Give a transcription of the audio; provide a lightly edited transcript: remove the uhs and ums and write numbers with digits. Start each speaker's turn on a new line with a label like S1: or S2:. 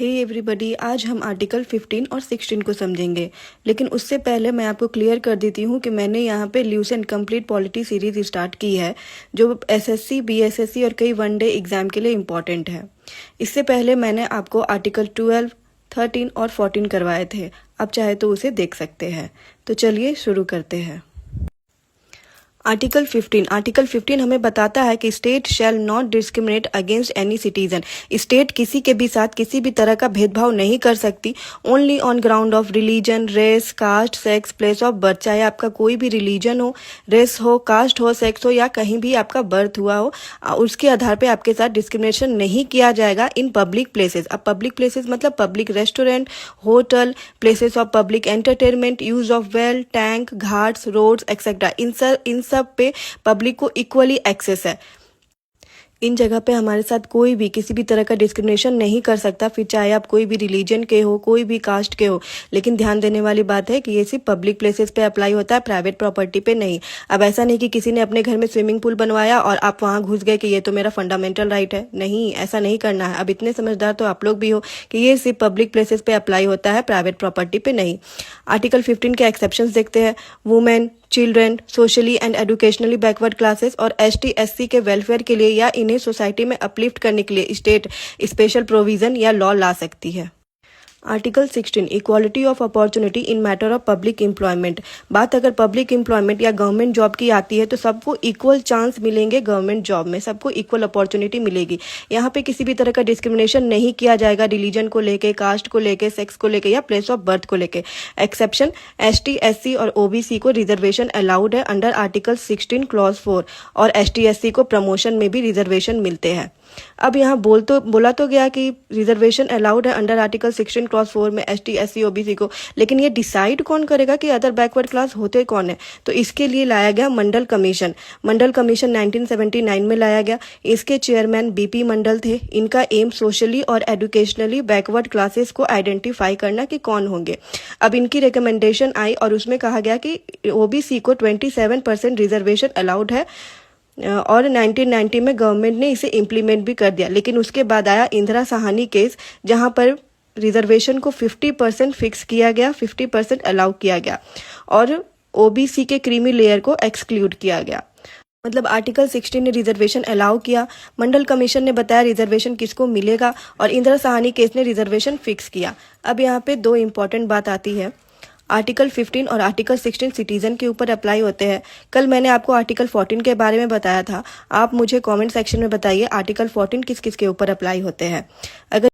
S1: Hey everybody, आज हम article 15 और 16 को समझेंगे। लेकिन उससे पहले मैं आपको क्लियर कर देती हूँ कि मैंने यहाँ पे loose and complete polity series start की है, जो एसएससी, बीएसएससी और कई वनडे एग्जाम के लिए इम्पॉर्टेंट है। इससे पहले मैंने आपको आर्टिकल 12, 13 और 14 करवाए थे। आप चाहे तो उसे देख सकते हैं। तो चलिए शुरू करते हैं। आर्टिकल 15 हमें बताता है कि state shall not discriminate against any citizen. State किसी के भी साथ किसी भी तरह का भेदभाव नहीं कर सकती, only on ground of religion, race, caste, sex, place of birth. चाहे आपका कोई भी रिलीजन हो, रेस हो, कास्ट हो, सेक्स हो या कहीं भी आपका बर्थ हुआ हो, उसके आधार पर आपके साथ डिस्क्रिमिनेशन नहीं किया जाएगा इन पब्लिक प्लेसेस। अब पब्लिक प्लेसेस मतलब public restaurant, hotel, places of public entertainment, use of well, tank, ghats, roads etcetera. इन सब पे पब्लिक को इक्वली एक्सेस है। इन जगह पे हमारे साथ कोई भी किसी भी तरह का डिस्क्रिमिनेशन नहीं कर सकता, फिर चाहे आप कोई भी रिलीजन के हो, कोई भी कास्ट के हो। लेकिन ध्यान देने वाली बात है कि ये सिर्फ पब्लिक प्लेसेस पे अप्लाई होता है, प्राइवेट प्रॉपर्टी पे नहीं। अब ऐसा नहीं कि किसी ने अपने घर में स्विमिंग पूल बनवाया और आप वहां घुस गए कि ये तो मेरा फंडामेंटल राइट है। नहीं, ऐसा नहीं करना है। अब इतने समझदार तो आप लोग भी हो कि ये सिर्फ पब्लिक प्लेसेस पे अप्लाई होता है, प्राइवेट प्रॉपर्टी पे नहीं। आर्टिकल 15 के एक्सेप्शंस देखते हैं। Women, children, socially and educationally backward classes और एसटी एससी के वेलफेयर के लिए या इन्हें सोसाइटी में अपलिफ्ट करने के लिए स्टेट स्पेशल प्रोविजन या लॉ ला सकती है। Article 16 equality of opportunity in matter of public employment. बात अगर पब्लिक एम्प्लॉयमेंट या गवर्नमेंट जॉब की आती है तो सबको इक्वल चांस मिलेंगे। गवर्नमेंट जॉब में सबको इक्वल अपॉर्चुनिटी मिलेगी। यहाँ पे किसी भी तरह का डिस्क्रिमिनेशन नहीं किया जाएगा रिलीजन को लेके, कास्ट को लेके, सेक्स को लेके या प्लेस ऑफ बर्थ को लेके। एक्सेप्शन एसटी एससी और ओबीसी को रिजर्वेशन अलाउड है अंडर आर्टिकल 16 क्लॉज 4 और एसटी एससी को प्रमोशन में भी रिजर्वेशन मिलते हैं। अब यहाँ बोला तो गया कि रिजर्वेशन अलाउड है अंडर आर्टिकल 16 क्लॉज 4 में एसटी एससी ओबीसी को, लेकिन ये डिसाइड कौन करेगा कि अदर बैकवर्ड क्लास होते कौन है? तो इसके लिए लाया गया मंडल कमीशन। मंडल कमीशन 1979 में लाया गया। इसके चेयरमैन बीपी मंडल थे। इनका एम सोशली और एजुकेशनली बैकवर्ड क्लासेस को आइडेंटिफाई करना कि कौन होंगे। अब इनकी रिकमेंडेशन आई और उसमें कहा गया कि ओबीसी को 27% रिजर्वेशन अलाउड है और 1990 में गवर्नमेंट ने इसे इम्प्लीमेंट भी कर दिया। लेकिन उसके बाद आया इंदिरा साहनी केस, जहां पर रिजर्वेशन को 50% फिक्स किया गया, 50% अलाउ किया गया और ओबीसी के क्रीमी लेयर को एक्सक्लूड किया गया। मतलब आर्टिकल 16 ने रिजर्वेशन अलाउ किया, मंडल कमीशन ने बताया रिजर्वेशन किसको मिलेगा और इंदिरा साहनी केस ने रिजर्वेशन फिक्स किया। अब यहाँ पे दो इम्पोर्टेंट बात आती है। आर्टिकल 15 और आर्टिकल 16 सिटीजन के ऊपर अप्लाई होते हैं। कल मैंने आपको आर्टिकल 14 के बारे में बताया था। आप मुझे कमेंट सेक्शन में बताइए आर्टिकल 14 किस किस के ऊपर अप्लाई होते हैं। अगर